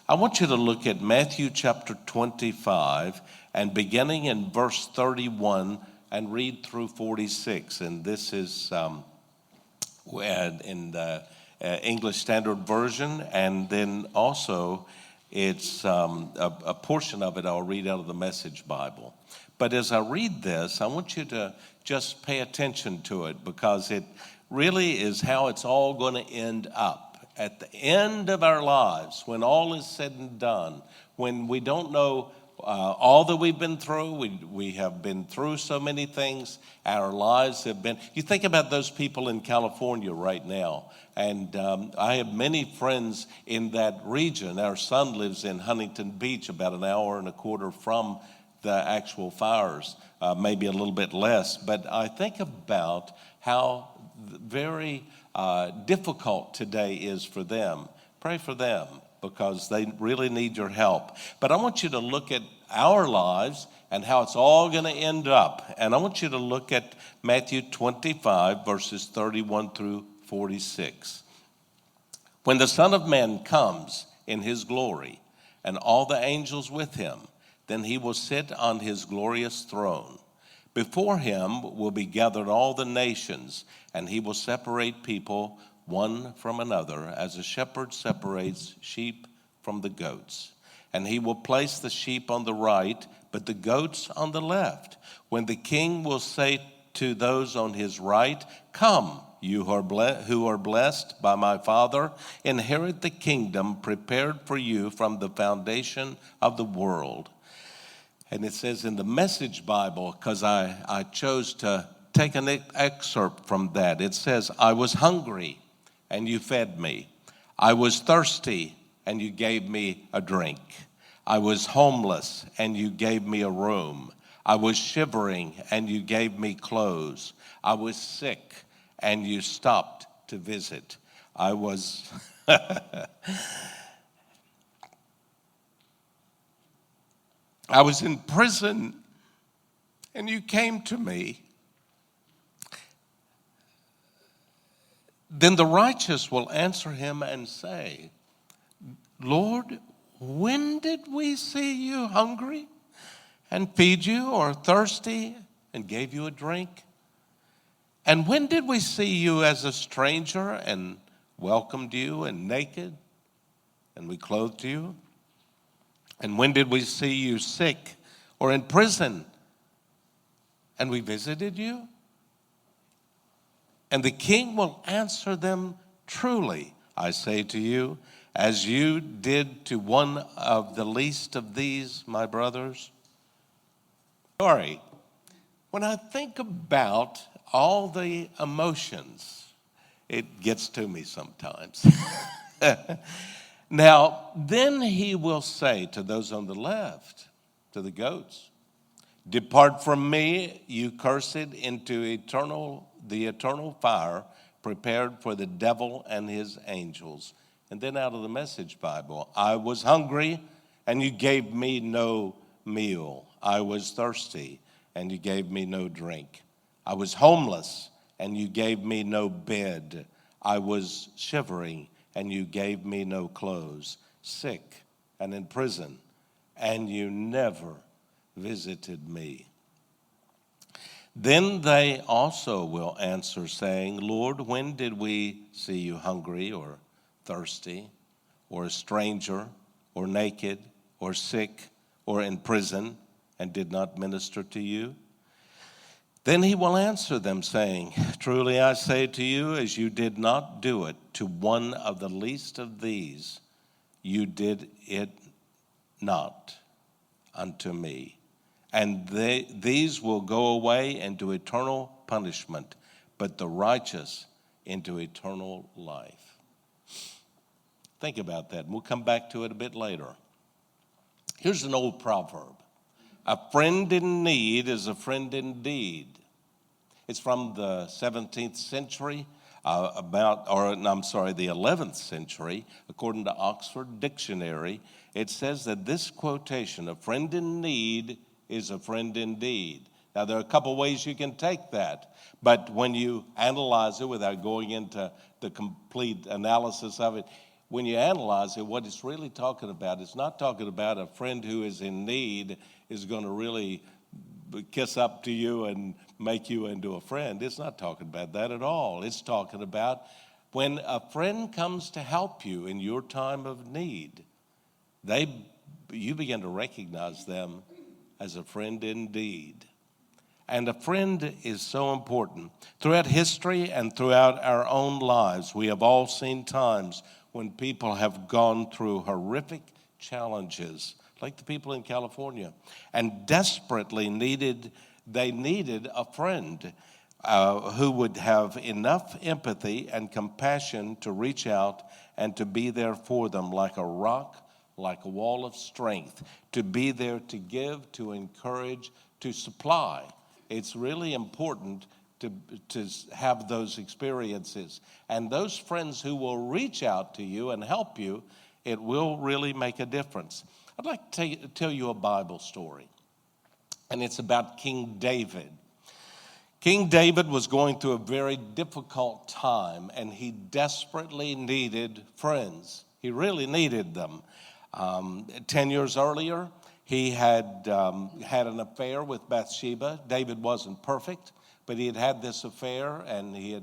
I want you to look at Matthew chapter 25 and beginning in verse 31 and read through 46. And this is in the English Standard Version, and then also it's a portion of it I'll read out of the Message Bible. But as I read this, I want you to just pay attention to it, because it really is how it's all going to end up. At the end of our lives, when all is said and done, when we don't know all that we've been through, we have been through so many things, our lives have been, you think about those people in California right now, and I have many friends in that region. Our son lives in Huntington Beach, about an hour and a quarter from the actual fires, maybe a little bit less, but I think about how very difficult today is for them. Pray for them, because they really need your help. But I want you to look at our lives and how it's all going to end up. And I want you to look at Matthew 25, verses 31 through 46. When the Son of Man comes in his glory, and all the angels with him, then he will sit on his glorious throne. Before him will be gathered all the nations, and he will separate people one from another, as a shepherd separates sheep from the goats. And he will place the sheep on the right, but the goats on the left. When the king will say to those on his right, "Come, you who are blessed by my Father, inherit the kingdom prepared for you from the foundation of the world." And it says in the Message Bible, because I chose to take an excerpt from that, it says, "I was hungry, and you fed me. I was thirsty, and you gave me a drink. I was homeless, and you gave me a room. I was shivering, and you gave me clothes. I was sick, and you stopped to visit. I was..." "I was in prison, and you came to me." Then the righteous will answer him and say, "Lord, when did we see you hungry and feed you, or thirsty and gave you a drink? And when did we see you as a stranger and welcomed you, and naked and we clothed you? And when did we see you sick or in prison and we visited you?" And the king will answer them, "Truly, I say to you, as you did to one of the least of these, my brothers." Sorry, when I think about all the emotions, it gets to me sometimes. Now, then he will say to those on the left, to the goats, "Depart from me, you cursed, into the eternal fire prepared for the devil and his angels." And then out of the Message Bible, "I was hungry, and you gave me no meal. I was thirsty, and you gave me no drink. I was homeless, and you gave me no bed. I was shivering, and you gave me no clothes. Sick and in prison, and you never visited me." Then they also will answer, saying, "Lord, when did we see you hungry or thirsty, or a stranger, or naked, or sick, or in prison, and did not minister to you?" Then he will answer them, saying, "Truly I say to you, as you did not do it to one of the least of these, you did it not unto me." And these will go away into eternal punishment, but the righteous into eternal life. Think about that, and we'll come back to it a bit later. Here's an old proverb: "A friend in need is a friend indeed." It's from the 17th century, the 11th century, according to Oxford Dictionary. It says that this quotation, "A friend in need is a friend indeed." Now, there are a couple ways you can take that, but when you analyze it without going into the complete analysis of it, when you analyze it, what it's really talking about, it's not talking about a friend who is in need is going to really kiss up to you and make you into a friend. It's not talking about that at all. It's talking about when a friend comes to help you in your time of need, you begin to recognize them as a friend indeed. And a friend is so important. Throughout history and throughout our own lives, we have all seen times when people have gone through horrific challenges, like the people in California, and desperately needed a friend who would have enough empathy and compassion to reach out and to be there for them like a rock, like a wall of strength, to be there to give, to encourage, to supply. It's really important to have those experiences. And those friends who will reach out to you and help you, it will really make a difference. I'd like to tell you a Bible story, and it's about King David. King David was going through a very difficult time, and he desperately needed friends. He really needed them. 10 years earlier, he had had an affair with Bathsheba. David wasn't perfect, but he had had this affair, and he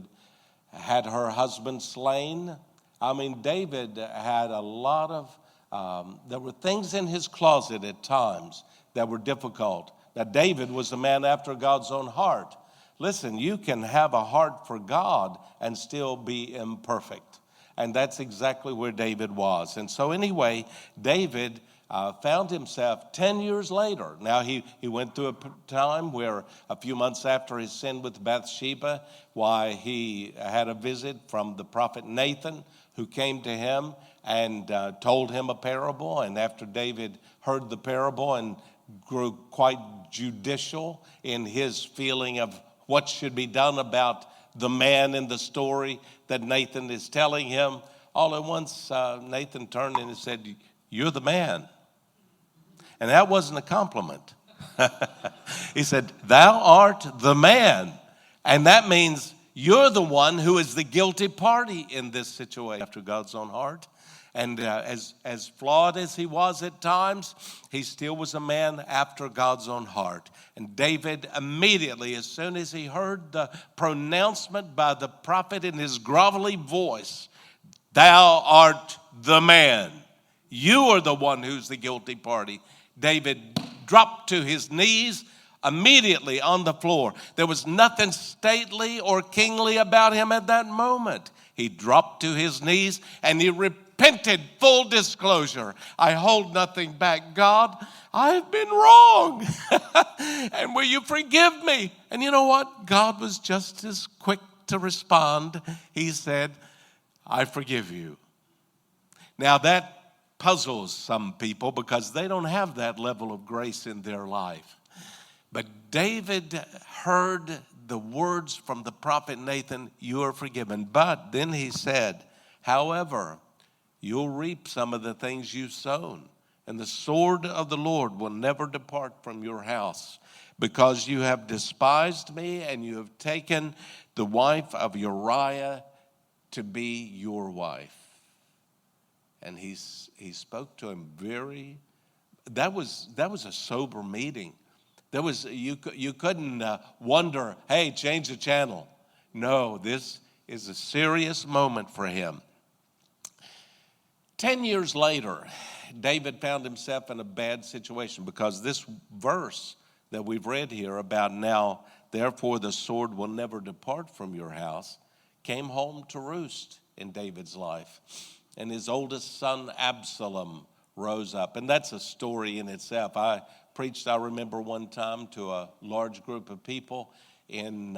had her husband slain. I mean, David had a lot of, there were things in his closet at times that were difficult. Now, David was a man after God's own heart. Listen, you can have a heart for God and still be imperfect. And that's exactly where David was. And so anyway, David found himself 10 years later. Now, he went through a time where a few months after his sin with Bathsheba, why he had a visit from the prophet Nathan, who came to him and told him a parable. And after David heard the parable and grew quite judicial in his feeling of what should be done about the man in the story that Nathan is telling him, all at once Nathan turned and said, "You're the man." And that wasn't a compliment. He said, "Thou art the man." And that means you're the one who is the guilty party in this situation after God's own heart. And as flawed as he was at times, he still was a man after God's own heart. And David immediately, as soon as he heard the pronouncement by the prophet in his grovelly voice, "Thou art the man. You are the one who's the guilty party," David dropped to his knees immediately on the floor. There was nothing stately or kingly about him at that moment. He dropped to his knees and he repented, full disclosure. "I hold nothing back, God. I've been wrong. And will you forgive me?" And you know what? God was just as quick to respond. He said, "I forgive you." Now that puzzles some people because they don't have that level of grace in their life. But David heard the words from the prophet Nathan, "You are forgiven." But then he said, "However, you'll reap some of the things you've sown, and the sword of the Lord will never depart from your house, because you have despised me and you have taken the wife of Uriah to be your wife." And he spoke to him that was a sober meeting. There was, you couldn't wonder, hey, change the channel. No, this is a serious moment for him. 10 years later, David found himself in a bad situation because this verse that we've read here about now, therefore the sword will never depart from your house, came home to roost in David's life. And his oldest son, Absalom, rose up. And that's a story in itself. I remember one time to a large group of people in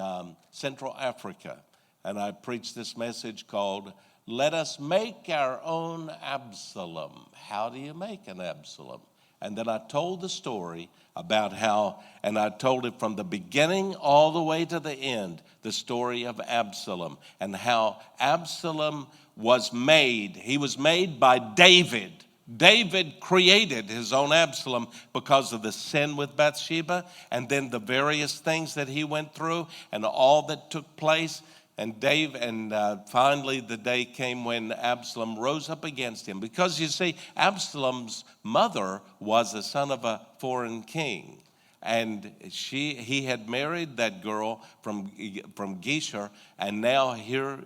Central Africa. And I preached this message called, "Let us make our own Absalom." How do you make an Absalom? And then I told the story about how, and I told it from the beginning all the way to the end, the story of Absalom and how Absalom was made. He was made by David. David created his own Absalom because of the sin with Bathsheba and then the various things that he went through and all that took place. Finally the day came when Absalom rose up against him. Because you see, Absalom's mother was the son of a foreign king. And he had married that girl from Gues, and now here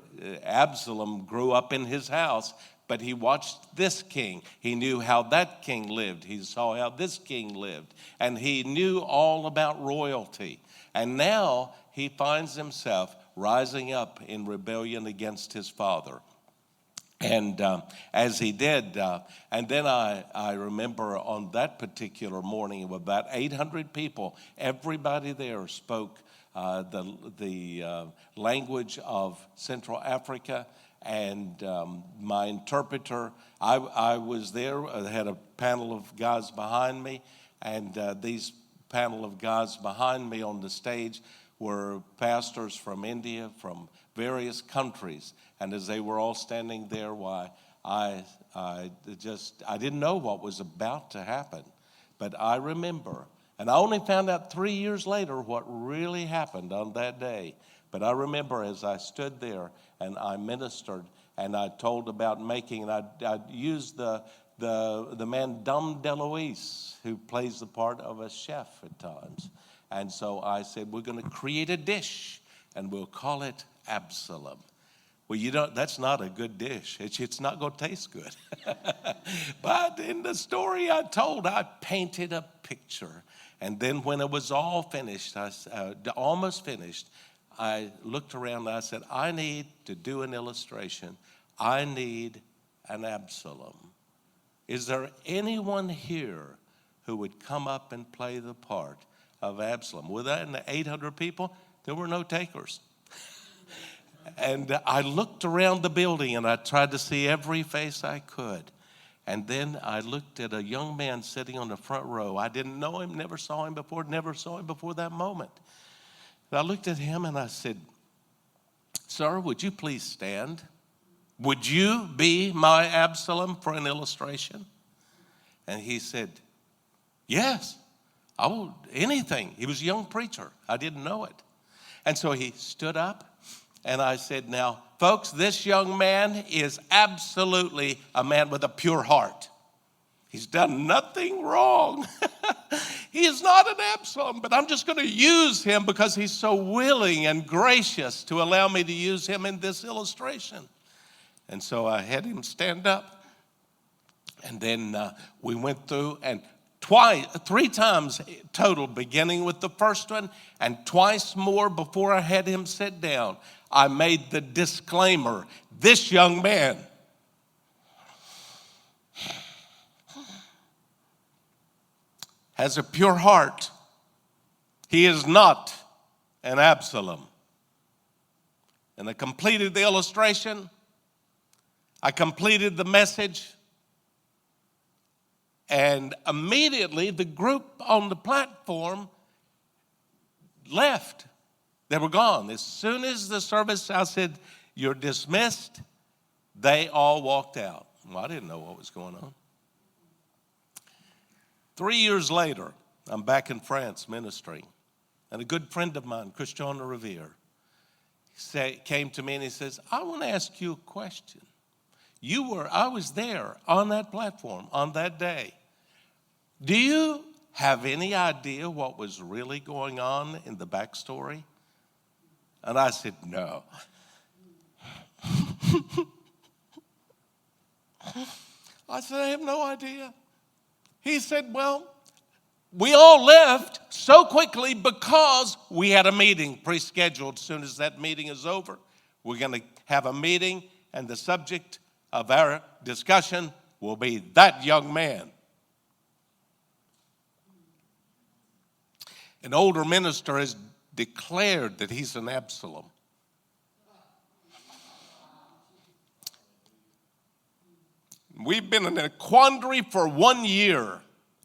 Absalom grew up in his house, but he watched this king. He knew how that king lived. He saw how this king lived, and he knew all about royalty. And now he finds himself rising up in rebellion against his father. And as he did, and then I remember on that particular morning, of about 800 people, everybody there spoke the language of Central Africa. And my interpreter, I was there. I had a panel of guys behind me, and these panel of guys behind me on the stage were pastors from India, from various countries. And as they were all standing there, why, I didn't know what was about to happen. But I remember, and I only found out 3 years later what really happened on that day. But I remember as I stood there and I ministered and I told about making, and I used the man Dom DeLuise, who plays the part of a chef at times. And so I said, we're going to create a dish and we'll call it Absalom. Well, that's not a good dish. It's not going to taste good. But in the story I told, I painted a picture. And then when it was all finished, almost finished, I looked around and I said, I need to do an illustration. I need an Absalom. Is there anyone here who would come up and play the part of Absalom? With that, in the 800 people, there were no takers. And I looked around the building and I tried to see every face I could. And then I looked at a young man sitting on the front row. I didn't know him, never saw him before that moment. And I looked at him and I said, sir, would you please stand? Would you be my Absalom for an illustration? And he said, yes, I will, anything. He was a young preacher. I didn't know it. And so he stood up. And I said, now, folks, this young man is absolutely a man with a pure heart. He's done nothing wrong. He is not an Absalom, but I'm just going to use him because he's so willing and gracious to allow me to use him in this illustration. And so I had him stand up. And then we went through and three times total, beginning with the first one, and twice more before I had him sit down, I made the disclaimer, this young man has a pure heart. He is not an Absalom. And I completed the illustration. I completed the message. And immediately the group on the platform left. They were gone. As soon as the service, I said, you're dismissed, they all walked out. Well, I didn't know what was going on. 3 years later, I'm back in France ministering. And a good friend of mine, Christian Revere, came to me and he says, I want to ask you a question. I was there on that platform on that day. Do you have any idea what was really going on in the backstory? And I said, no. I said, I have no idea. He said, well, we all left so quickly because we had a meeting pre-scheduled. As soon as that meeting is over, we're going to have a meeting, and the subject of our discussion will be that young man. An older minister has declared that he's an Absalom. We've been in a quandary for 1 year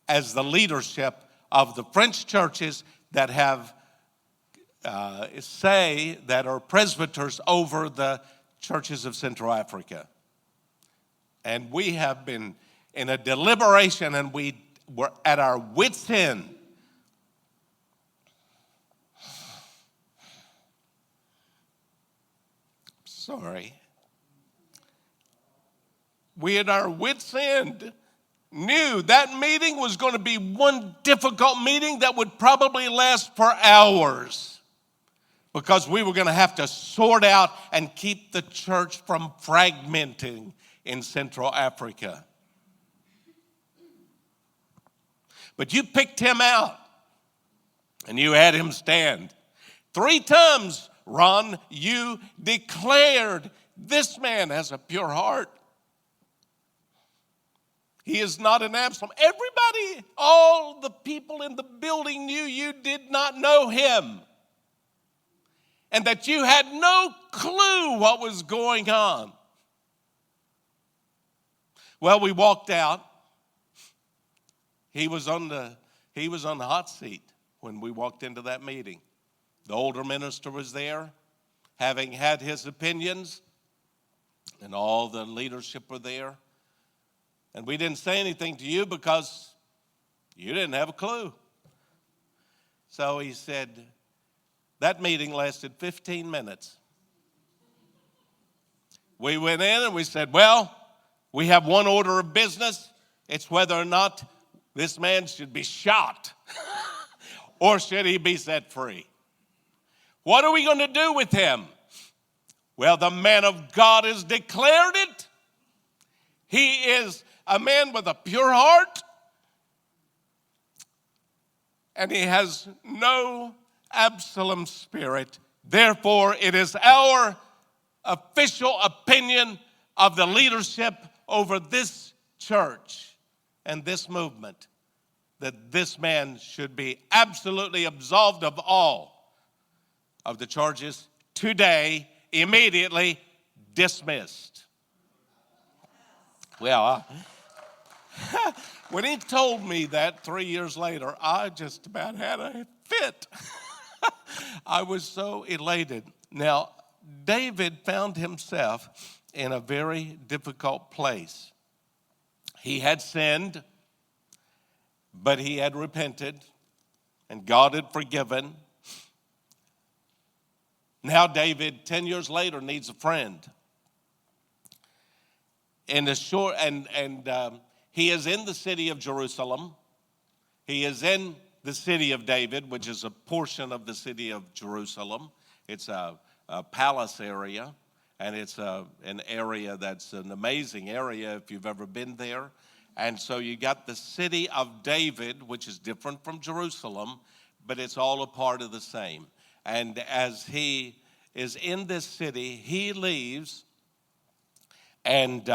as the leadership of the French churches that have that are presbyters over the churches of Central Africa. And we have been in a deliberation, and we were at our wits' end. sorry. We at our wits' end knew that meeting was going to be one difficult meeting that would probably last for hours, because we were going to have to sort out and keep the church from fragmenting in Central Africa. But you picked him out and you had him stand. 3 times, Ron, you declared this man has a pure heart. He is not an Absalom. Everybody, all the people in the building knew you did not know him, and that you had no clue what was going on. Well, we walked out. He was on the hot seat when we walked into that meeting. The older minister was there, having had his opinions, and all the leadership were there. And we didn't say anything to you because you didn't have a clue. So he said, that meeting lasted 15 minutes. We went in and we said, well, we have one order of business. It's whether or not this man should be shot or should he be set free. What are we going to do with him? Well, the man of God has declared it. He is a man with a pure heart, and he has no Absalom spirit. Therefore, it is our official opinion of the leadership over this church and this movement that this man should be absolutely absolved of all of the charges today, immediately dismissed. Well, when he told me that 3 years later, I just about had a fit. I was so elated. Now, David found himself in a very difficult place. He had sinned, but he had repented, and God had forgiven. Now David, 10 years later, needs a friend. And he is in the city of Jerusalem. He is in the city of David, which is a portion of the city of Jerusalem. It's a palace area, and it's an area that's an amazing area if you've ever been there. And so you got the city of David, which is different from Jerusalem, but it's all a part of the same. And as he is in this city, he leaves. And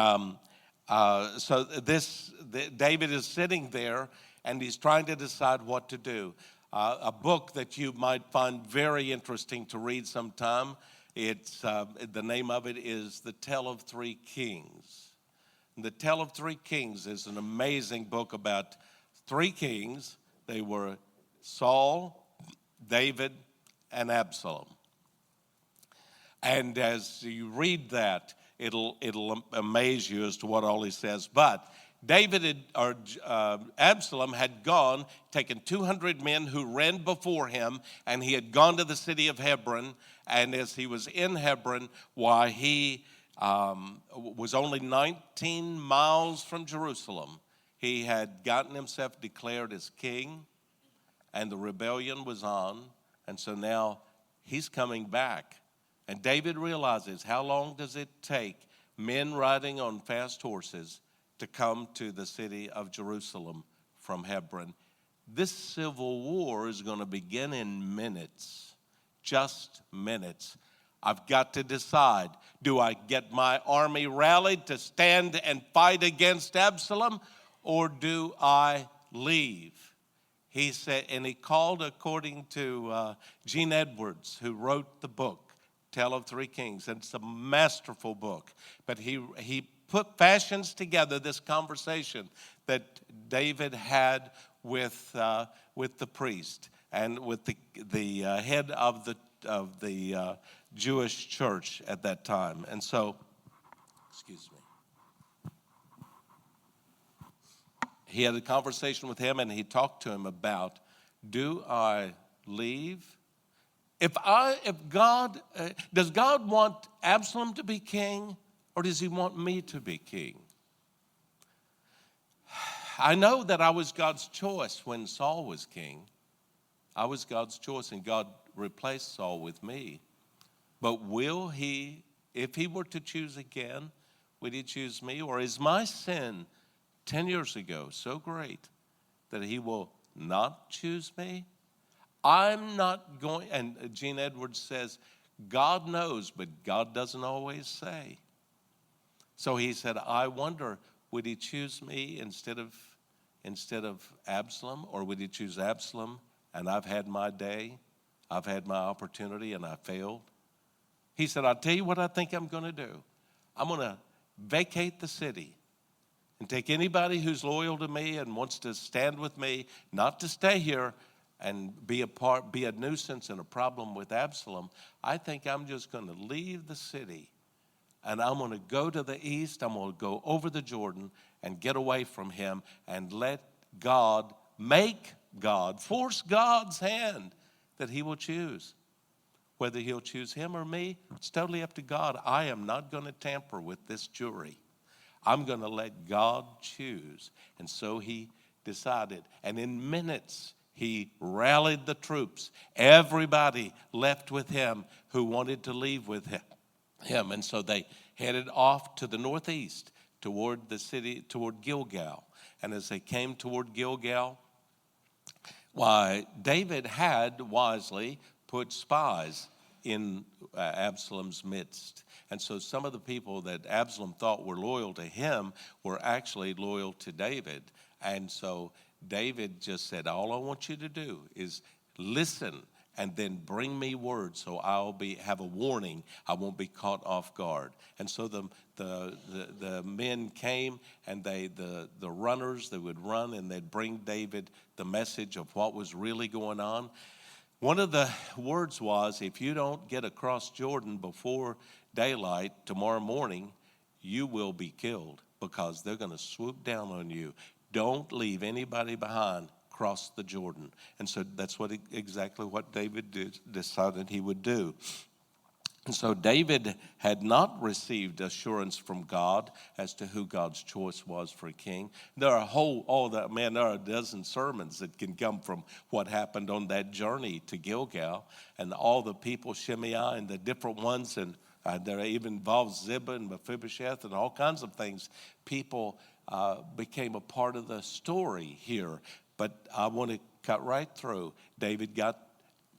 David is sitting there, and he's trying to decide what to do. A book that you might find very interesting to read sometime. It's the name of it is The Tale of Three Kings. The Tale of Three Kings is an amazing book about 3 kings. They were Saul, David, and Absalom. And as you read that, it'll amaze you as to what all he says. But Absalom had gone, taken 200 men who ran before him, and he had gone to the city of Hebron. And as he was in Hebron, why he was only 19 miles from Jerusalem, he had gotten himself declared as king, and the rebellion was on. And so now he's coming back. And David realizes, how long does it take men riding on fast horses to come to the city of Jerusalem from Hebron? This civil war is going to begin in minutes, just minutes. I've got to decide, do I get my army rallied to stand and fight against Absalom, or do I leave? He said, and he called, according to Gene Edwards, who wrote the book, Tale of Three Kings. And it's a masterful book. But he fashions together this conversation that David had with the priest and with the head of the Jewish church at that time. And so, excuse me. He had a conversation with him, and he talked to him about, do I leave Does God want Absalom to be king, or does he want me to be king? I know that I was God's choice when Saul was king. I was God's choice, and God replaced Saul with me. But will he, if he were to choose again, would he choose me? Or is my sin 10 years ago so great that he will not choose me? I'm not going, and Gene Edwards says, God knows, but God doesn't always say. So he said, I wonder, would he choose me instead of Absalom? Or would he choose Absalom and I've had my day, I've had my opportunity, and I failed? He said, I'll tell you what I think I'm going to do. I'm going to vacate the city and take anybody who's loyal to me and wants to stand with me, not to stay here and be a nuisance and a problem with Absalom. I think I'm just going to leave the city, and I'm going to go to the east. I'm going to go over the Jordan and get away from him and let God force God's hand that he will choose. Whether he'll choose him or me, it's totally up to God. I am not going to tamper with this jury. I'm going to let God choose. And so he decided. And in minutes, he rallied the troops. Everybody left with him who wanted to leave with him. And so they headed off to the northeast toward the city, toward Gilgal. And as they came toward Gilgal, David had wisely put spies in Absalom's midst. And so some of the people that Absalom thought were loyal to him were actually loyal to David. And so David just said, all I want you to do is listen and then bring me word so I'll have a warning. I won't be caught off guard. And so the men came, and the runners, they would run and they'd bring David the message of what was really going on. One of the words was, if you don't get across Jordan before daylight tomorrow morning, you will be killed because they're going to swoop down on you. Don't leave anybody behind. Cross the Jordan. And so that's exactly what David decided he would do. And so David had not received assurance from God as to who God's choice was for a king. There are there are a dozen sermons that can come from what happened on that journey to Gilgal, and all the people, Shimei and the different ones, and there even involves Ziba and Mephibosheth and all kinds of things. People became a part of the story here. But I want to cut right through. David got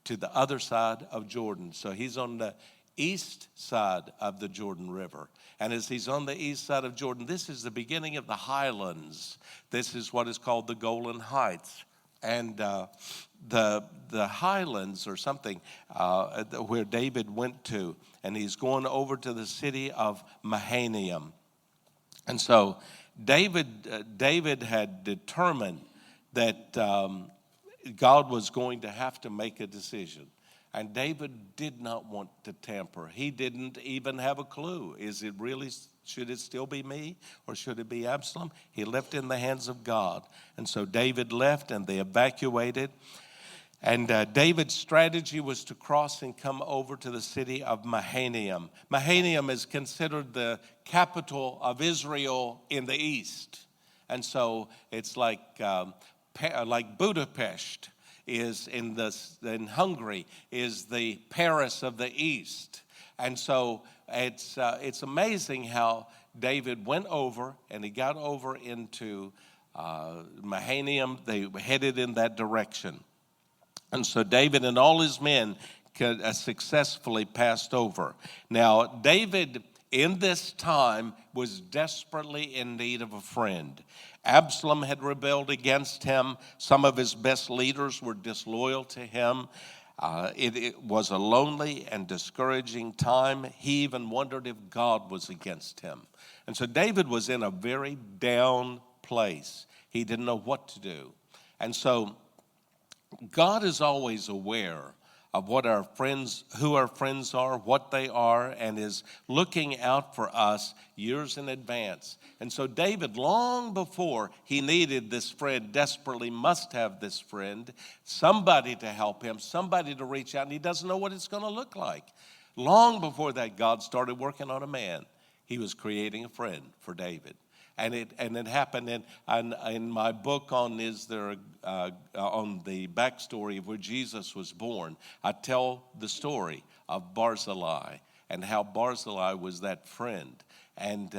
to the other side of Jordan. So he's on the east side of the Jordan River. And as he's on the east side of Jordan, this is the beginning of the highlands. This is what is called the Golan Heights. And the highlands or something where David went to. And he's going over to the city of Mahanaim. And so David had determined that God was going to have to make a decision. And David did not want to tamper. He didn't even have a clue. Should it still be me, or should it be Absalom? He left in the hands of God. And so David left, and they evacuated. And David's strategy was to cross and come over to the city of Mahanaim. Mahanaim is considered the capital of Israel in the east. And so it's like Budapest is in Hungary is the Paris of the East. And so it's amazing how David went over, and he got over into Mahanaim. They headed in that direction. And so David and all his men successfully passed over. Now, David in this time was desperately in need of a friend. Absalom had rebelled against him. Some of his best leaders were disloyal to him. It was a lonely and discouraging time. He even wondered if God was against him. And so David was in a very down place. He didn't know what to do. And so God is always aware of what our friends, who our friends are, what they are, and is looking out for us years in advance. And so David, long before he needed this friend, desperately must have this friend, somebody to help him, somebody to reach out, and he doesn't know what it's going to look like. Long before that, God started working on a man. He was creating a friend for David. And it happened in my book on on the backstory of where Jesus was born. I tell the story of Barzillai and how Barzillai was that friend. And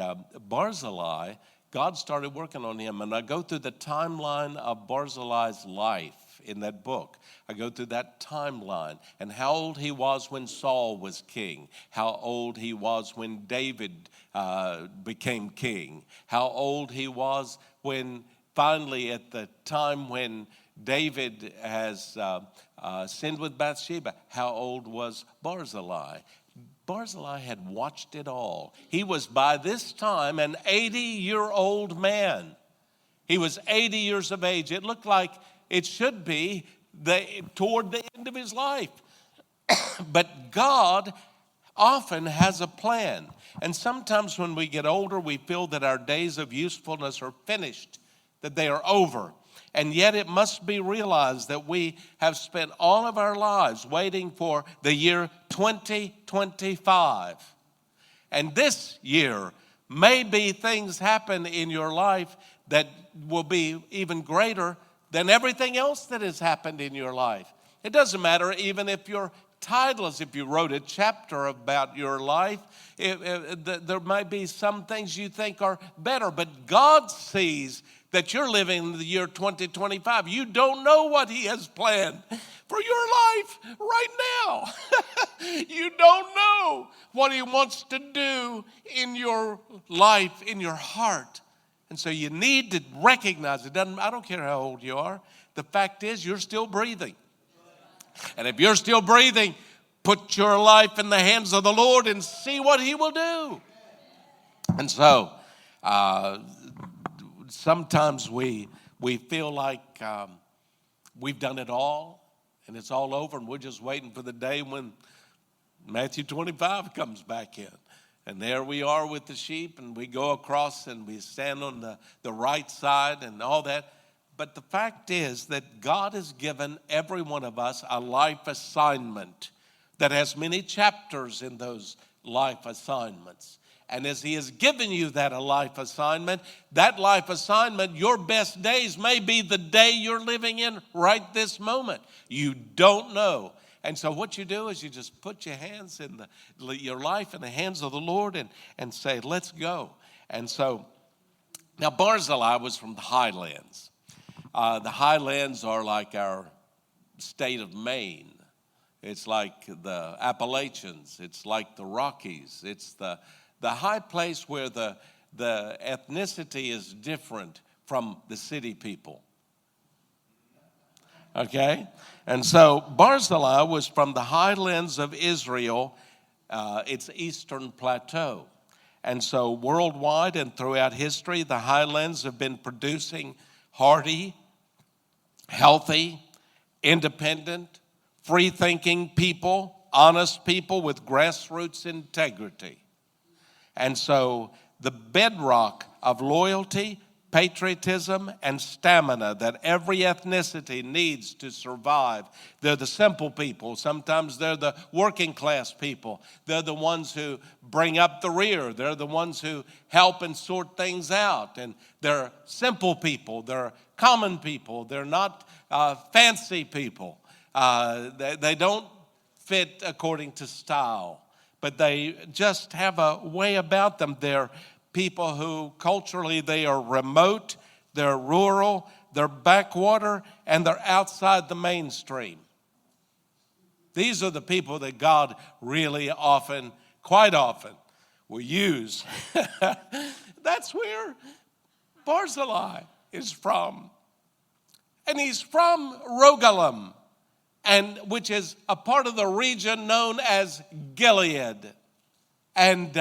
Barzillai, God started working on him. And I go through the timeline of Barzillai's life in that book. I go through that timeline and how old he was when Saul was king, how old he was when David became king, how old he was when finally at the time when David has sinned with Bathsheba, how old was Barzillai? Barzillai had watched it all. He was by this time an 80-year-old man. He was 80 years of age. It looked like it should be toward the end of his life. But God often has a plan. And sometimes when we get older, we feel that our days of usefulness are finished, that they are over. And yet it must be realized that we have spent all of our lives waiting for the year 2025. And this year, maybe things happen in your life that will be even greater than everything else that has happened in your life. It doesn't matter even if your title is, if you wrote a chapter about your life, there might be some things you think are better, but God sees that you're living in the year 2025. You don't know what he has planned for your life right now. You don't know what he wants to do in your life, in your heart. And so you need to recognize it. I don't care how old you are. The fact is you're still breathing. And if you're still breathing, put your life in the hands of the Lord and see what he will do. And so sometimes we feel like we've done it all and it's all over and we're just waiting for the day when Matthew 25 comes back in. And there we are with the sheep, and we go across and we stand on the right side and all that. But the fact is that God has given every one of us a life assignment that has many chapters in those life assignments. And as he has given you that life assignment, your best days may be the day you're living in right this moment. You don't know. And so what you do is you just put your hands in your life in the hands of the Lord and say, let's go. And so now Barzillai was from the highlands. The highlands are like our state of Maine. It's like the Appalachians. It's like the Rockies. It's the high place where the ethnicity is different from the city people. Okay? And so Barzillai was from the highlands of Israel, its eastern plateau. And so worldwide and throughout history, the highlands have been producing hardy, healthy, independent, free-thinking people, honest people with grassroots integrity. And so the bedrock of loyalty, patriotism, and stamina that every ethnicity needs to survive. They're the simple people. Sometimes they're the working class people. They're the ones who bring up the rear. They're the ones who help and sort things out. And they're simple people. They're common people. They're not fancy people. They don't fit according to style, but they just have a way about them. They're people who culturally they are remote, they're rural, they're backwater, and they're outside the mainstream. These are the people that God really often, quite often, will use. That's where Barzillai is from. And he's from Rogelim, which is a part of the region known as Gilead. And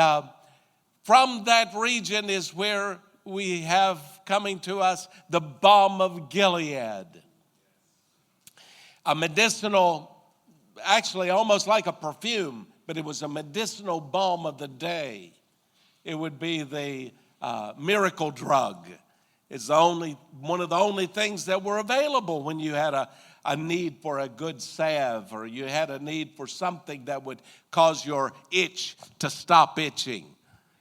from that region is where we have coming to us the balm of Gilead, a medicinal actually almost like a perfume, but it was a medicinal balm of the day. It would be the miracle drug. It's one of the only things that were available when you had a need for a good salve, or you had a need for something that would cause your itch to stop itching.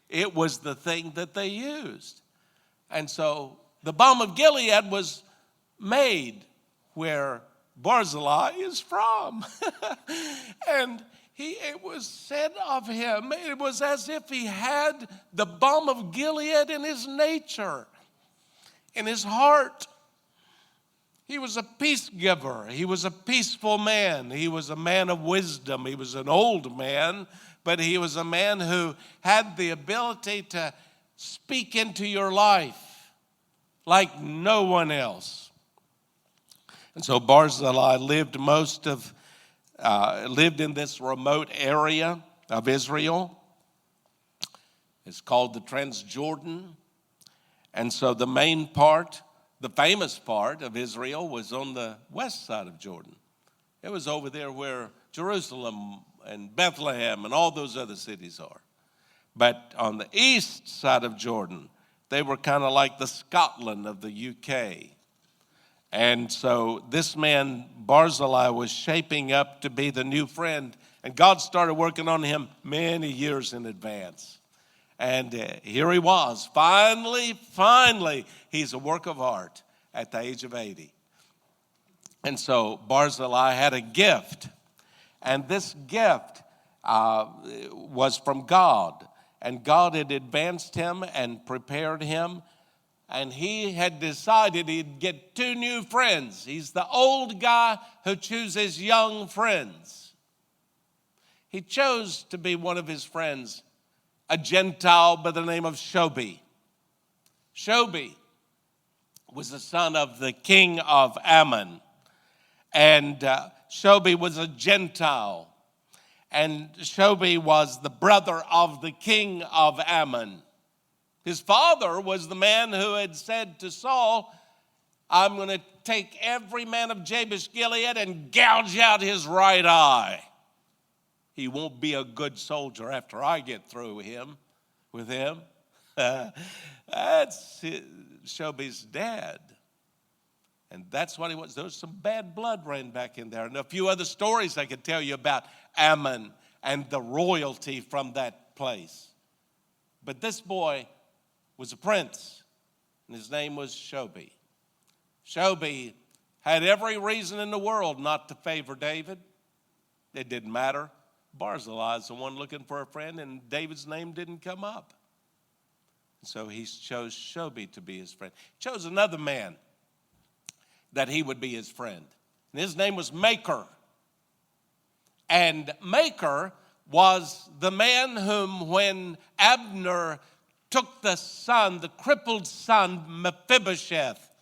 It was the thing that they used. And so the balm of Gilead was made where Barzillai is from. And it was said of him, it was as if he had the balm of Gilead in his nature, in his heart. He was a peace giver. He was a peaceful man. He was a man of wisdom. He was an old man, but he was a man who had the ability to speak into your life like no one else. And so Barzillai lived lived in this remote area of Israel. It's called the Transjordan. And so the main part, the famous part of Israel, was on the west side of Jordan. It was over there where Jerusalem and Bethlehem and all those other cities are. But on the east side of Jordan, they were kind of like the Scotland of the UK. And so this man, Barzillai, was shaping up to be the new friend. And God started working on him many years in advance. And here he was. Finally, he's a work of art at the age of 80. And so Barzillai had a gift. And this gift was from God. And God had advanced him and prepared him. And he had decided he'd get two new friends. He's the old guy who chooses young friends. He chose to be one of his friends, a Gentile by the name of Shobi. Shobi was the son of the king of Ammon. And Shobi was a Gentile. And Shobi was the brother of the king of Ammon. His father was the man who had said to Saul, I'm going to take every man of Jabesh Gilead and gouge out his right eye. He won't be a good soldier after I get through with him. That's Shobi's dad. And that's what he was. There was some bad blood ran back in there. And a few other stories I could tell you about Ammon and the royalty from that place. But this boy was a prince, and his name was Shobi. Shobi had every reason in the world not to favor David. It didn't matter. Barzillai is the one looking for a friend, and David's name didn't come up. So he chose Shobi to be his friend. He chose another man that he would be his friend. And his name was Maker. And Maker was the man whom, when Abner took the crippled son, Mephibosheth,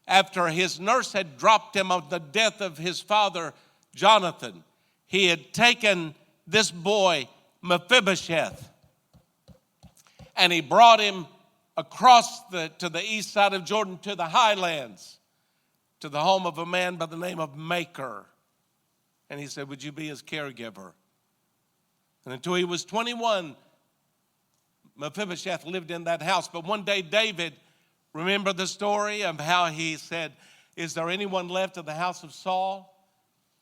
after his nurse had dropped him on the death of his father, Jonathan. He had taken this boy, Mephibosheth, and he brought him across to the east side of Jordan, to the highlands, to the home of a man by the name of Maker. And he said, would you be his caregiver? And until he was 21, Mephibosheth lived in that house. But one day David, remember the story of how he said, is there anyone left of the house of Saul?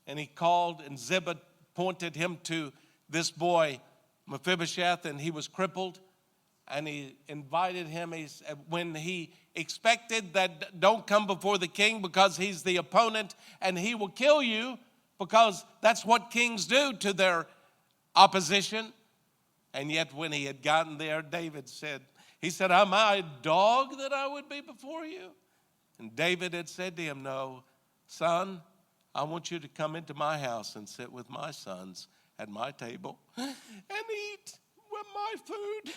And he called, and Ziba pointed him to this boy, Mephibosheth, and he was crippled. And he invited him. When he expected that, don't come before the king because he's the opponent and he will kill you, because that's what kings do to their opposition. And yet when he had gotten there, David said, am I a dog that I would be before you? And David had said to him, no, son, I want you to come into my house and sit with my sons at my table and eat with my food.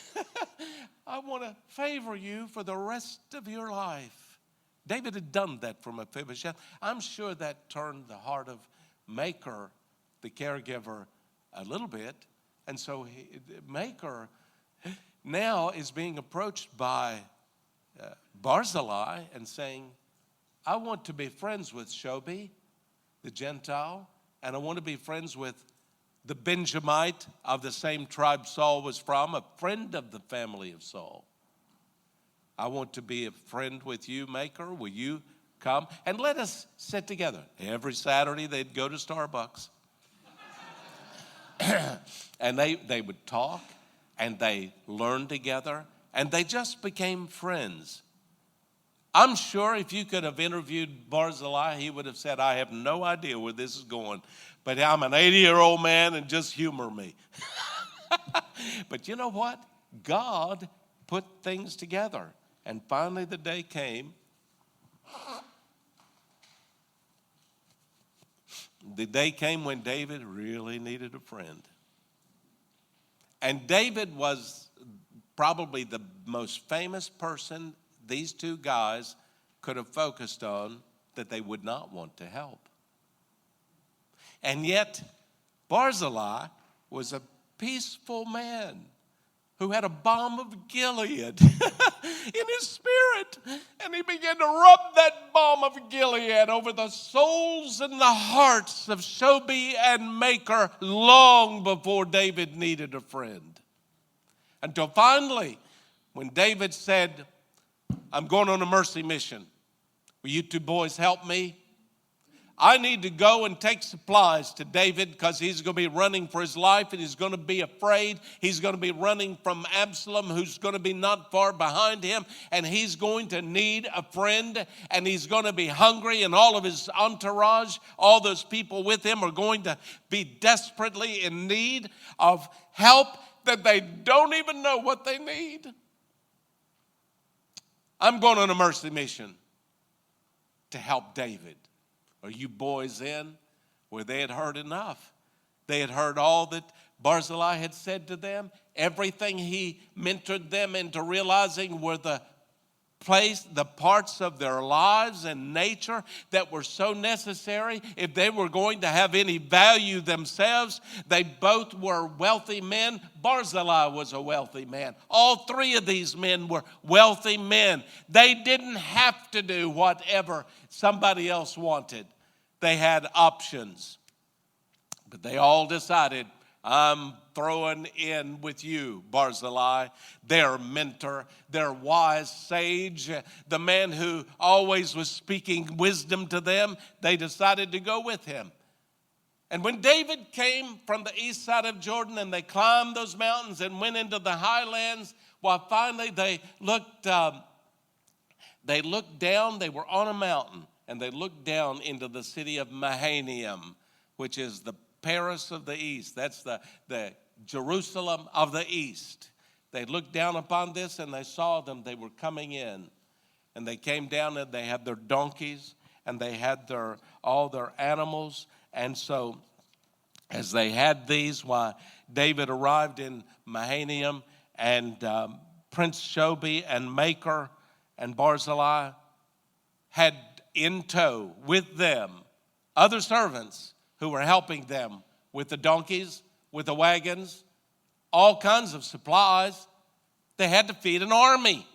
I want to favor you for the rest of your life. David had done that for Mephibosheth. I'm sure that turned the heart of Maker, the caregiver, a little bit. And so Maker now is being approached by Barzillai and saying, I want to be friends with Shobi, the Gentile. and I want to be friends with the Benjamite of the same tribe Saul was from, a friend of the family of Saul. I want to be a friend with you, Maker. Will you come? And let us sit together. Every Saturday they'd go to Starbucks. And they would talk, and they learned together, and they just became friends. I'm sure if you could have interviewed Barzillai, he would have said, I have no idea where this is going, but I'm an 80-year-old man and just humor me. But you know what? God put things together. And finally the day came. The day came when David really needed a friend. And David was probably the most famous person these two guys could have focused on that they would not want to help. And yet, Barzillai was a peaceful man who had a balm of Gilead in his spirit. And he began to rub that balm of Gilead over the souls and the hearts of Shobi and Maker long before David needed a friend. Until finally, when David said, I'm going on a mercy mission. Will you two boys help me? I need to go and take supplies to David because he's going to be running for his life and he's going to be afraid. He's going to be running from Absalom, who's going to be not far behind him, and he's going to need a friend, and he's going to be hungry, and all of his entourage, all those people with him are going to be desperately in need of help that they don't even know what they need. I'm going on a mercy mission to help David. Are you boys in? Well, they had heard enough. They had heard all that Barzillai had said to them. Everything he mentored them into realizing were the parts of their lives and nature that were so necessary if they were going to have any value themselves. They both were wealthy men. Barzillai was a wealthy man. All three of these men were wealthy men. They didn't have to do whatever somebody else wanted. They had options. But they all decided, I'm throwing in with you, Barzillai, their mentor, their wise sage, the man who always was speaking wisdom to them. They decided to go with him. And when David came from the east side of Jordan and they climbed those mountains and went into the highlands, well, finally they looked down. They were on a mountain, and they looked down into the city of Mahanaim, which is the Paris of the East. That's the Jerusalem of the East. They looked down upon this and they saw them. They were coming in. And they came down and they had their donkeys and they had all their animals. And so as they had these, why David arrived in Mahanaim, and Prince Shobi and Maker and Barzillai had in tow with them other servants who were helping them with the donkeys, with the wagons, all kinds of supplies. They had to feed an army.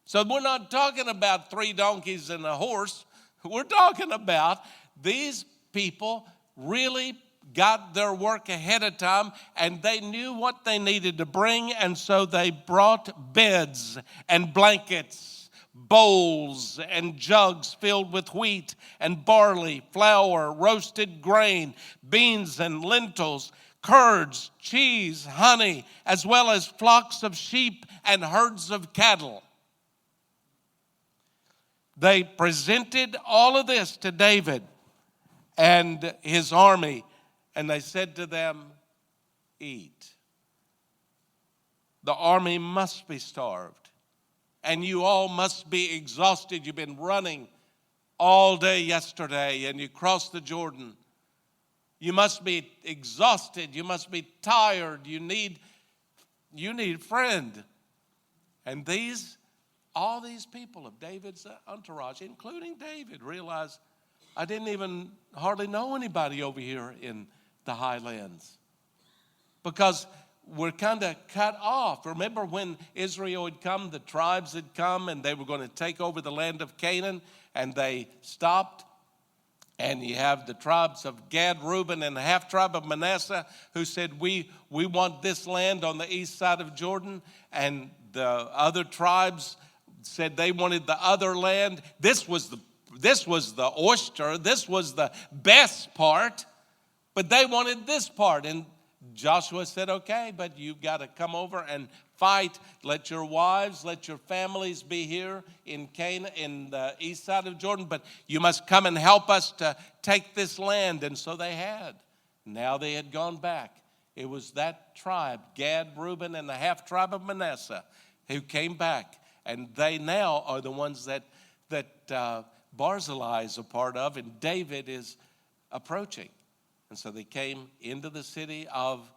So we're not talking about 3 donkeys and a horse. We're talking about these people really got their work ahead of time, and they knew what they needed to bring, and so they brought beds and blankets, bowls and jugs filled with wheat and barley, flour, roasted grain, beans and lentils, curds, cheese, honey, as well as flocks of sheep and herds of cattle. They presented all of this to David and his army, and they said to them, eat. The army must be starved. And you all must be exhausted. You've been running all day yesterday and you crossed the Jordan. You must be exhausted. You must be tired. You need a friend. And all these people of David's entourage, including David, realized, I didn't even hardly know anybody over here in the highlands. Because we're kind of cut off. Remember when Israel had come, the tribes had come, and they were going to take over the land of Canaan, and they stopped And you have the tribes of Gad, Reuben, and the half tribe of Manasseh who said, we want this land on the east side of Jordan. And the other tribes said they wanted the other land. This was the oyster. This was the best part. But they wanted this part. And Joshua said, okay, but you've got to come over and fight. Let your wives, let your families be here in Canaan, in the east side of Jordan, but you must come and help us to take this land. And so they had. Now they had gone back. It was that tribe, Gad, Reuben, and the half tribe of Manasseh, who came back. And they now are the ones that Barzillai is a part of, and David is approaching. And so they came into the city of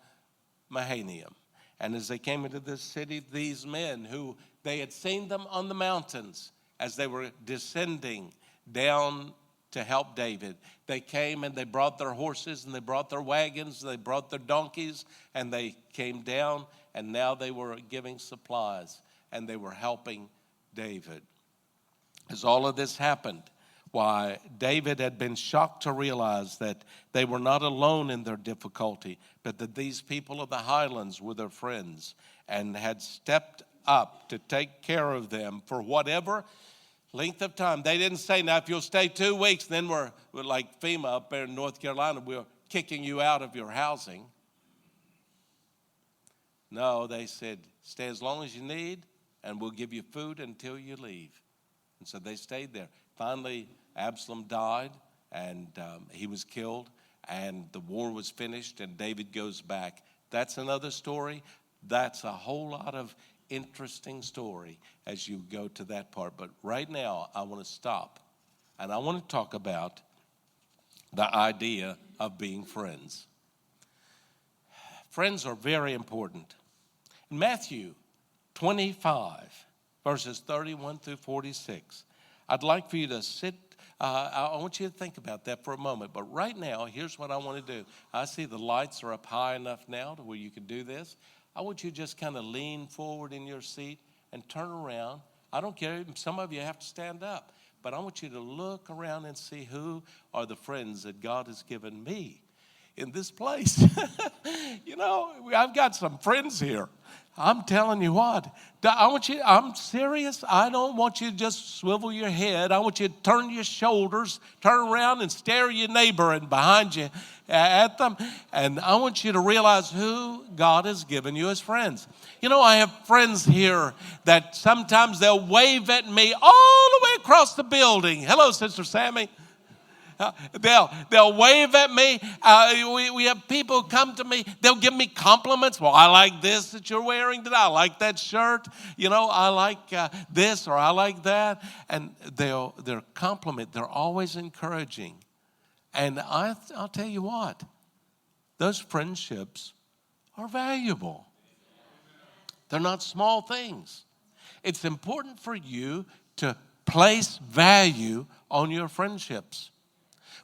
Mahanaim. And as they came into this city, these men who they had seen them on the mountains as they were descending down to help David, they came and they brought their horses and they brought their wagons, and they brought their donkeys, and they came down, and now they were giving supplies and they were helping David. As all of this happened, why, David had been shocked to realize that they were not alone in their difficulty, but that these people of the highlands were their friends and had stepped up to take care of them for whatever length of time. They didn't say, now, if you'll stay 2 weeks, then we're like FEMA up there in North Carolina, we're kicking you out of your housing. No, they said, stay as long as you need, and we'll give you food until you leave. And so they stayed there. Finally, Absalom died, and he was killed, and the war was finished, and David goes back. That's another story. That's a whole lot of interesting story as you go to that part. But right now, I want to stop, and I want to talk about the idea of being friends. Friends are very important. In Matthew 25, verses 31 through 46, I'd like for you to sit. I want you to think about that for a moment. But right now, here's what I want to do. I see the lights are up high enough now to where you can do this. I want you to just kind of lean forward in your seat and turn around. I don't care. Some of you have to stand up. But I want you to look around and see who are the friends that God has given me in this place. You know, I've got some friends here. I'm telling you what, I'm serious. I don't want you to just swivel your head. I want you to turn your shoulders, turn around and stare your neighbor and behind you at them. And I want you to realize who God has given you as friends. You know, I have friends here that sometimes they'll wave at me all the way across the building. Hello, Sister Sammy. They'll wave at me. We have people come to me. They'll give me compliments. Well, I like this that you're wearing today. I like that shirt. You know, I like this or I like that. And they're compliment. They're always encouraging. And I'll tell you what, those friendships are valuable. They're not small things. It's important for you to place value on your friendships,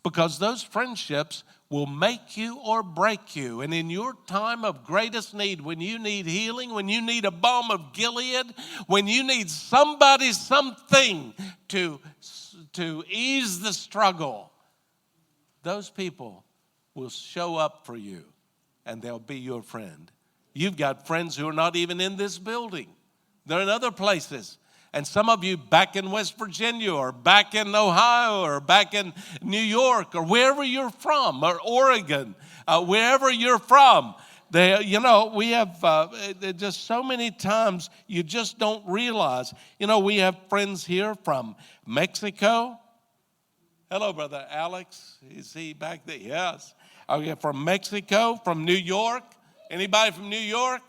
because those friendships will make you or break you. And in your time of greatest need, when you need healing, when you need a balm of Gilead, when you need somebody, something to ease the struggle, those people will show up for you and they'll be your friend. You've got friends who are not even in this building. They're in other places. And some of you back in West Virginia or back in Ohio or back in New York or wherever you're from, or Oregon, wherever you're from, we have just so many times you just don't realize. You know, we have friends here from Mexico. Hello, Brother Alex. Is he back there? Yes. Okay, from Mexico, from New York. Anybody from New York?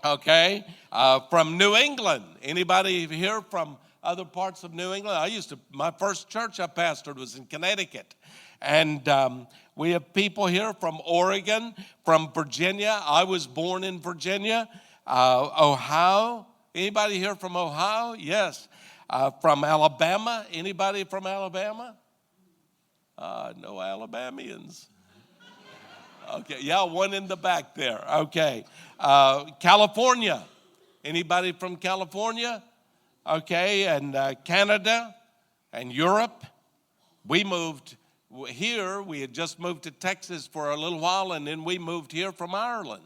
Okay, from New England. Anybody here from other parts of New England? My first church I pastored was in Connecticut. And we have people here from Oregon, from Virginia. I was born in Virginia. Ohio. Anybody here from Ohio? Yes. From Alabama. Anybody from Alabama? No Alabamians. Okay, yeah, one in the back there. Okay. California. Anybody from California? Okay, and Canada and Europe. We moved here, we had just moved to Texas for a little while, and then we moved here from Ireland.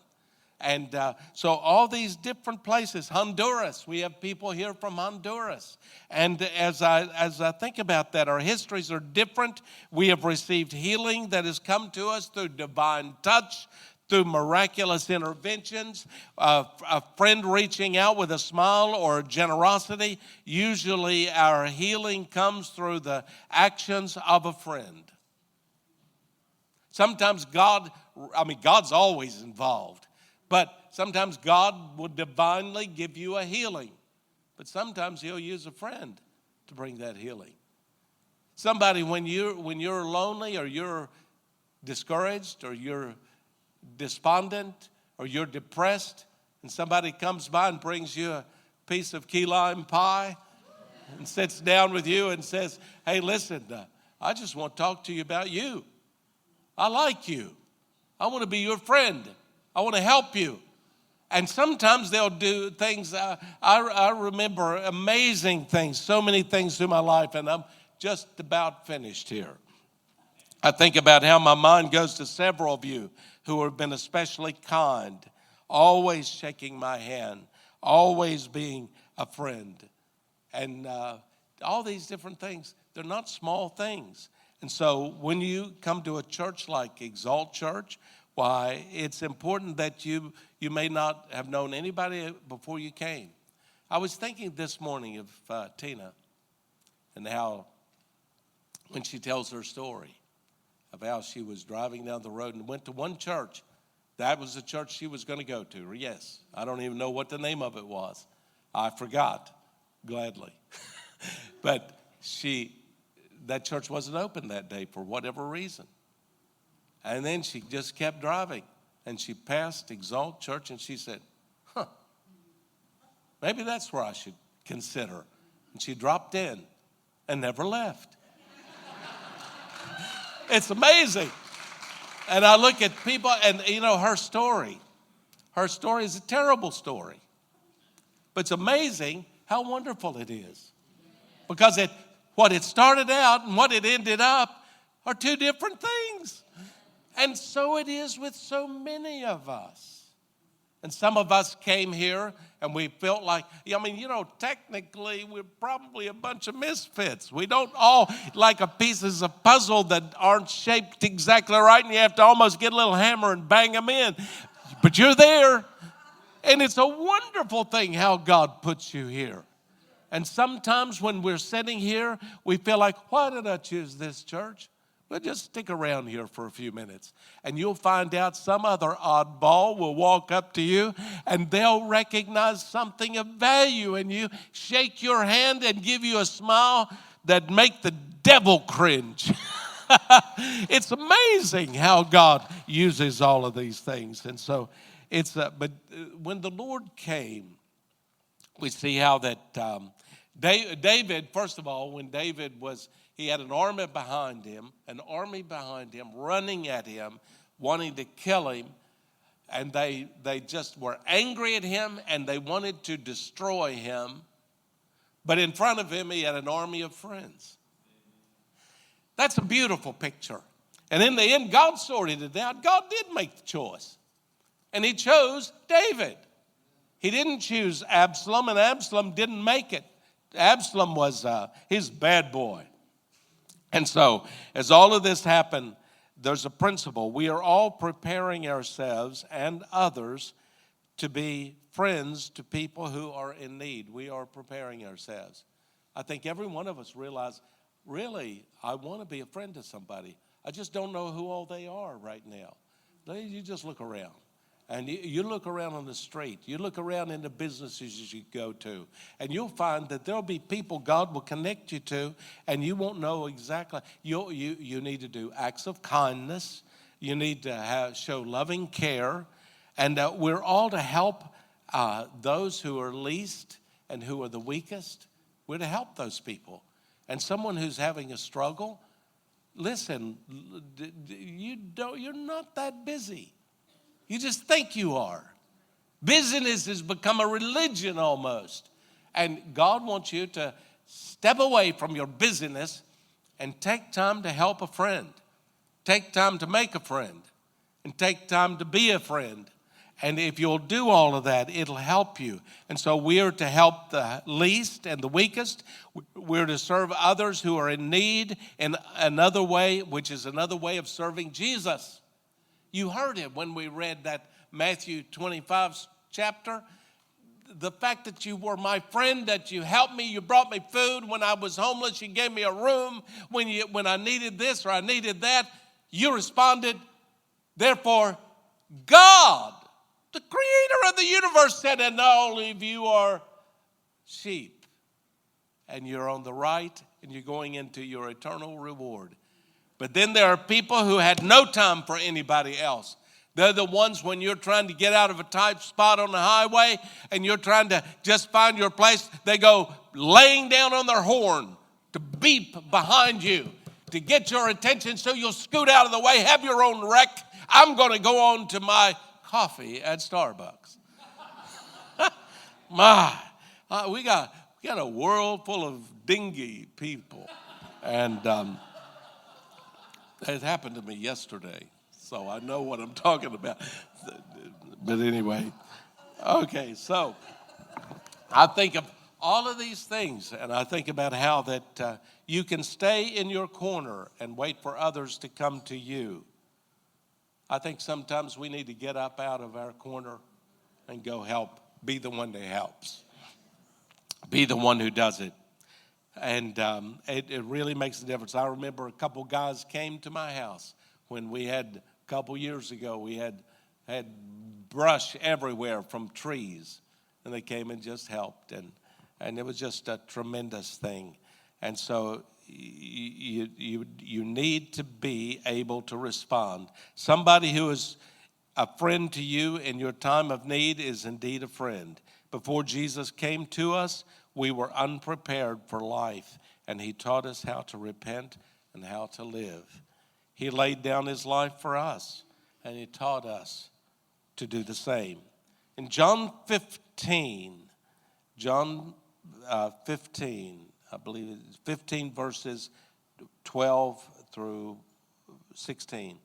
And so all these different places, Honduras, we have people here from Honduras. And as I think about that, our histories are different. We have received healing that has come to us through divine touch, through miraculous interventions, a friend reaching out with a smile or generosity. Usually our healing comes through the actions of a friend. Sometimes God's always involved. But sometimes God will divinely give you a healing. But sometimes he'll use a friend to bring that healing. Somebody, when you're lonely or you're discouraged or you're despondent or you're depressed, and somebody comes by and brings you a piece of key lime pie and sits down with you and says, hey, listen, I just want to talk to you about you. I like you. I want to be your friend. I want to help you. And sometimes they'll do things. I remember amazing things, so many things through my life, and I'm just about finished here. I think about how my mind goes to several of you who have been especially kind, always shaking my hand, always being a friend. And all these different things, they're not small things. And so when you come to a church like Exalt Church, why, it's important that you may not have known anybody before you came. I was thinking this morning of Tina and how when she tells her story of how she was driving down the road and went to one church. That was the church she was going to go to. Yes, I don't even know what the name of it was. I forgot, gladly. But that church wasn't open that day for whatever reason. And then she just kept driving. And she passed Exalt Church and she said, maybe that's where I should consider. And she dropped in and never left. It's amazing. And I look at people and, her story is a terrible story. But it's amazing how wonderful it is. Because what it started out and what it ended up are two different things. And so it is with so many of us. And some of us came here and we felt like, technically we're probably a bunch of misfits. We don't all like pieces of puzzle that aren't shaped exactly right, and you have to almost get a little hammer and bang them in. But you're there. And it's a wonderful thing how God puts you here. And sometimes when we're sitting here, we feel like, why did I choose this church? Well, just stick around here for a few minutes, and you'll find out some other oddball will walk up to you, and they'll recognize something of value in you, shake your hand, and give you a smile that make the devil cringe. It's amazing how God uses all of these things. And so but when the Lord came, we see how that David, first of all, when David he had an army behind him running at him, wanting to kill him. And they just were angry at him and they wanted to destroy him. But in front of him, he had an army of friends. That's a beautiful picture. And in the end, God sorted it out. God did make the choice. And he chose David. He didn't choose Absalom, and Absalom didn't make it. Absalom was his bad boy. And so, as all of this happened, there's a principle. We are all preparing ourselves and others to be friends to people who are in need. We are preparing ourselves. I think every one of us realize, really, I want to be a friend to somebody. I just don't know who all they are right now. You just look around. And you look around on the street. You look around in the businesses you go to. And you'll find that there'll be people God will connect you to. And you won't know exactly. You need to do acts of kindness. You need to show loving care. And we're all to help those who are least and who are the weakest. We're to help those people. And someone who's having a struggle, listen, you're not that busy. You just think you are. Busyness has become a religion almost. And God wants you to step away from your busyness and take time to help a friend. Take time to make a friend. And take time to be a friend. And if you'll do all of that, it'll help you. And so we are to help the least and the weakest. We're to serve others who are in need in another way, which is another way of serving Jesus. You heard it when we read that Matthew 25 chapter. The fact that you were my friend, that you helped me, you brought me food when I was homeless, you gave me a room when I needed this or I needed that, you responded. Therefore, God, the creator of the universe, said, and all of you are sheep. And you're on the right, and you're going into your eternal reward. But then there are people who had no time for anybody else. They're the ones when you're trying to get out of a tight spot on the highway and you're trying to just find your place, they go laying down on their horn to beep behind you to get your attention so you'll scoot out of the way, have your own wreck. I'm going to go on to my coffee at Starbucks. We got a world full of dingy people. And it happened to me yesterday, so I know what I'm talking about. But anyway, okay, so I think of all of these things, and I think about how that you can stay in your corner and wait for others to come to you. I think sometimes we need to get up out of our corner and go help. Be the one that helps. Be the one who does it. And it really makes a difference. I remember a couple guys came to my house when we had, a couple years ago, we had brush everywhere from trees. And they came and just helped. And it was just a tremendous thing. And so you need to be able to respond. Somebody who is a friend to you in your time of need is indeed a friend. Before Jesus came to us, we were unprepared for life, and he taught us how to repent and how to live. He laid down his life for us, and he taught us to do the same. In John 15, I believe it's 15 verses 12 through 16.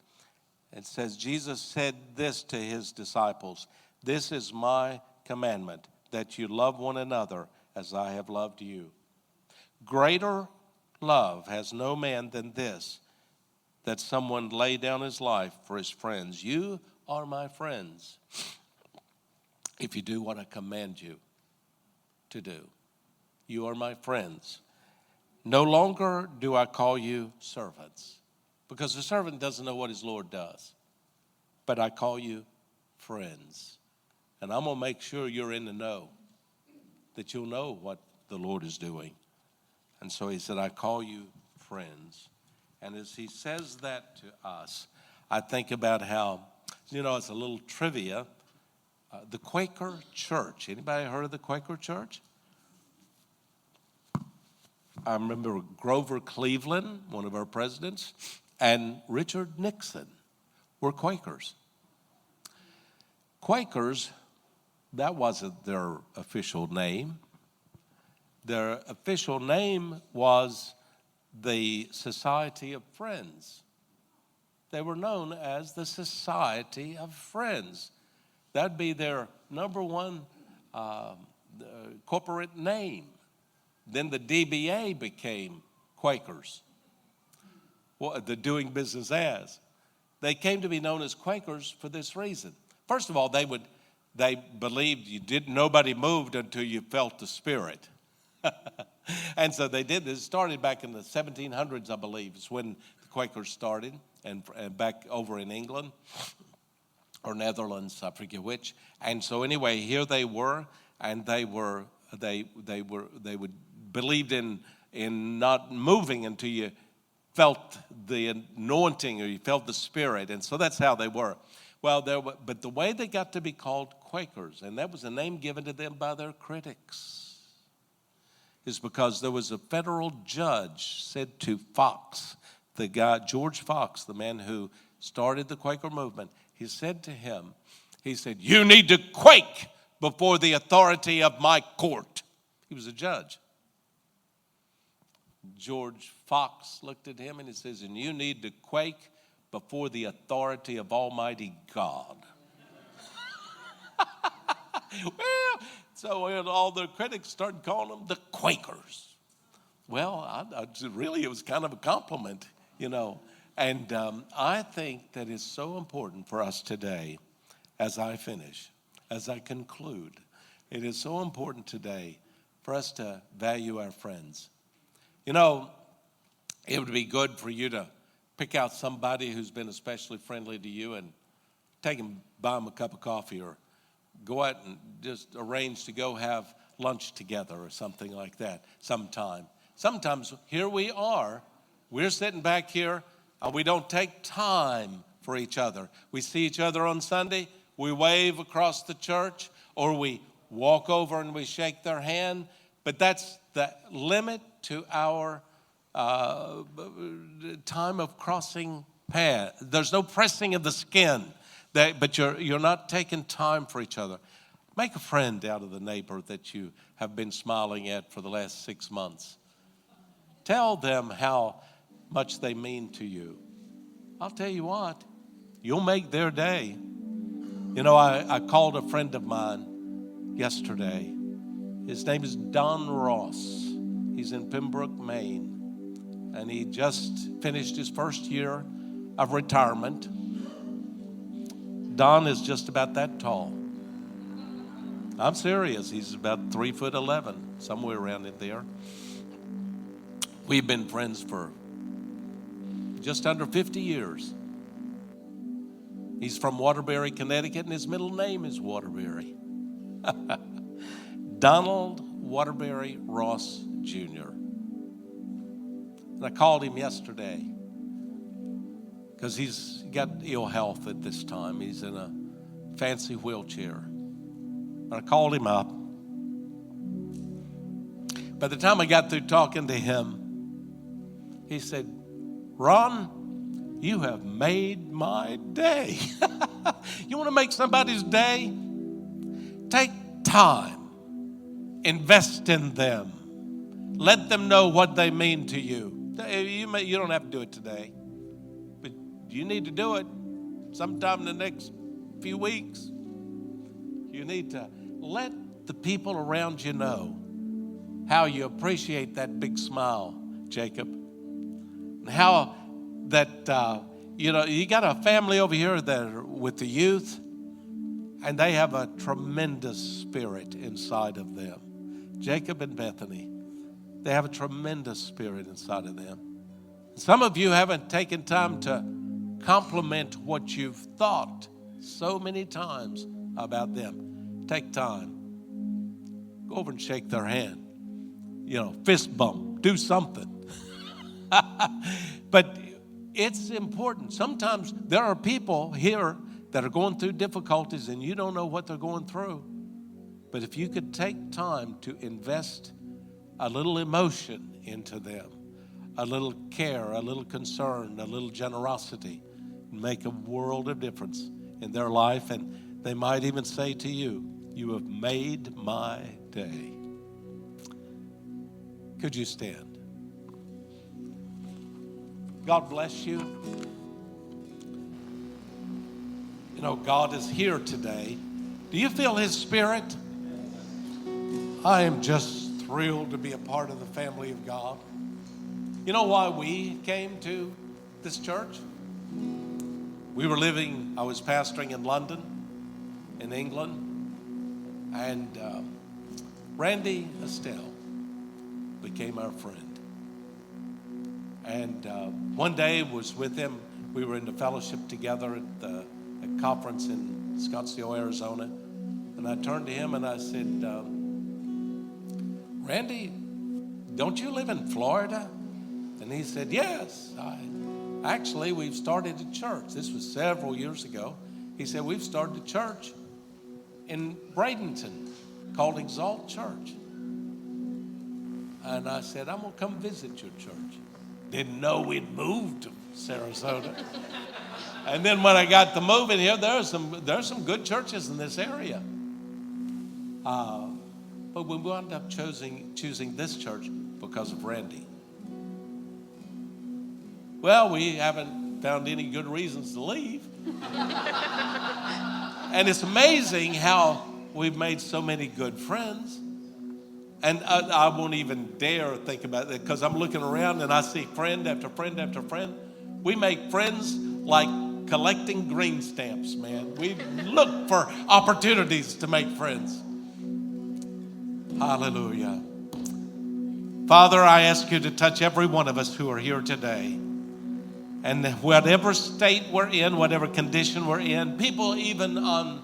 It says, Jesus said this to his disciples, "This is my commandment, that you love one another as I have loved you. Greater love has no man than this, that someone lay down his life for his friends. You are my friends if you do what I command you to do. You are my friends. No longer do I call you servants, because the servant doesn't know what his Lord does. But I call you friends. And I'm going to make sure you're in the know, that you'll know what the Lord is doing." And so he said, I call you friends. And as he says that to us, I think about how, it's a little trivia. The Quaker Church. Anybody heard of the Quaker Church? I remember Grover Cleveland, one of our presidents, and Richard Nixon were Quakers. Quakers, that wasn't their official name. Their official name was the Society of Friends. They were known as the Society of Friends. That'd be their number one corporate name. Then the DBA became Quakers, the doing business as. They came to be known as Quakers for this reason. First of all, they believed nobody moved until you felt the Spirit. And so they did this. It started back in the 1700s, I believe, is when the Quakers started, and back over in England or Netherlands, I forget which. And so anyway, here they were, and they believed in not moving until you felt the anointing or you felt the Spirit. And so that's how they were. Well, but the way they got to be called Quakers, and that was a name given to them by their critics, is because there was a federal judge said to Fox, the guy, George Fox, the man who started the Quaker movement, he said to him, you need to quake before the authority of my court. He was a judge. George Fox looked at him and he says, and you need to quake before the authority of Almighty God. Well, so all the critics started calling them the Quakers. Well, really, it was kind of a compliment, you know. And I think that it's so important for us today, as I finish, as I conclude, it is so important today for us to value our friends. You know, it would be good for you to pick out somebody who's been especially friendly to you and take them, buy them a cup of coffee, or go out and just arrange to go have lunch together or something like that sometime. Sometimes here we are, we're sitting back here, and we don't take time for each other. We see each other on Sunday, we wave across the church, or we walk over and we shake their hand, but that's the limit to our time of crossing paths. There's no pressing of the skin, but you're not taking time for each other. Make a friend out of the neighbor that you have been smiling at for the last 6 months. Tell them how much they mean to you. I'll tell you what, you'll make their day. You know, I called a friend of mine yesterday. His name is Don Ross. He's in Pembroke, Maine. And he just finished his first year of retirement. Don is just about that tall. I'm serious. He's about 3'11", somewhere around in there. We've been friends for just under 50 years. He's from Waterbury, Connecticut, and his middle name is Waterbury. Donald Waterbury Ross Jr. And I called him yesterday because he's got ill health at this time. He's in a fancy wheelchair. And I called him up. By the time I got through talking to him, he said, Ron, you have made my day. You want to make somebody's day? Take time. Invest in them. Let them know what they mean to you. You don't have to do it today, but you need to do it sometime in the next few weeks. You need to let the people around you know how you appreciate that big smile, Jacob. And how that, you got a family over here that are with the youth, and they have a tremendous spirit inside of them. Jacob and Bethany, they have a tremendous spirit inside of them. Some of you haven't taken time to compliment what you've thought so many times about them. Take time. Go over and shake their hand. Fist bump. Do something. But it's important. Sometimes there are people here that are going through difficulties and you don't know what they're going through. But if you could take time to invest a little emotion into them, a little care, a little concern, a little generosity, make a world of difference in their life. And they might even say to you, you have made my day. Could you stand? God bless you. God is here today. Do you feel His Spirit? I am just thrilled to be a part of the family of God. You know why we came to this church? I was pastoring in London, in England, and Randy Estelle became our friend. And one day was with him. We were in the fellowship together at the conference in Scottsdale, Arizona. And I turned to him and I said, Randy, don't you live in Florida? And he said, yes. Actually, we've started a church. This was several years ago. He said, we've started a church in Bradenton called Exalt Church. And I said, I'm going to come visit your church. Didn't know we'd moved to Sarasota. And then when I got to moving here, there's some good churches in this area. But we wound up choosing this church because of Randy. Well, we haven't found any good reasons to leave. And it's amazing how we've made so many good friends. And I won't even dare think about it because I'm looking around and I see friend after friend after friend. We make friends like collecting green stamps, man. We look for opportunities to make friends. Hallelujah. Father, I ask you to touch every one of us who are here today. And whatever state we're in, whatever condition we're in, people even on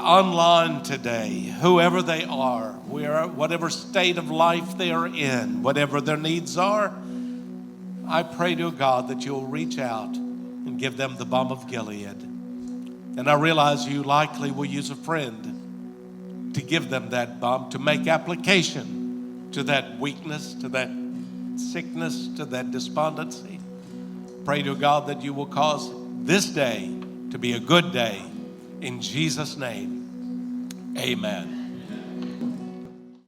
online today, whoever they are, whatever state of life they are in, whatever their needs are, I pray to God that you'll reach out and give them the balm of Gilead. And I realize you likely will use a friend to give them that balm, to make application to that weakness, to that sickness, to that despondency. Pray to God that you will cause this day to be a good day. In Jesus' name, amen.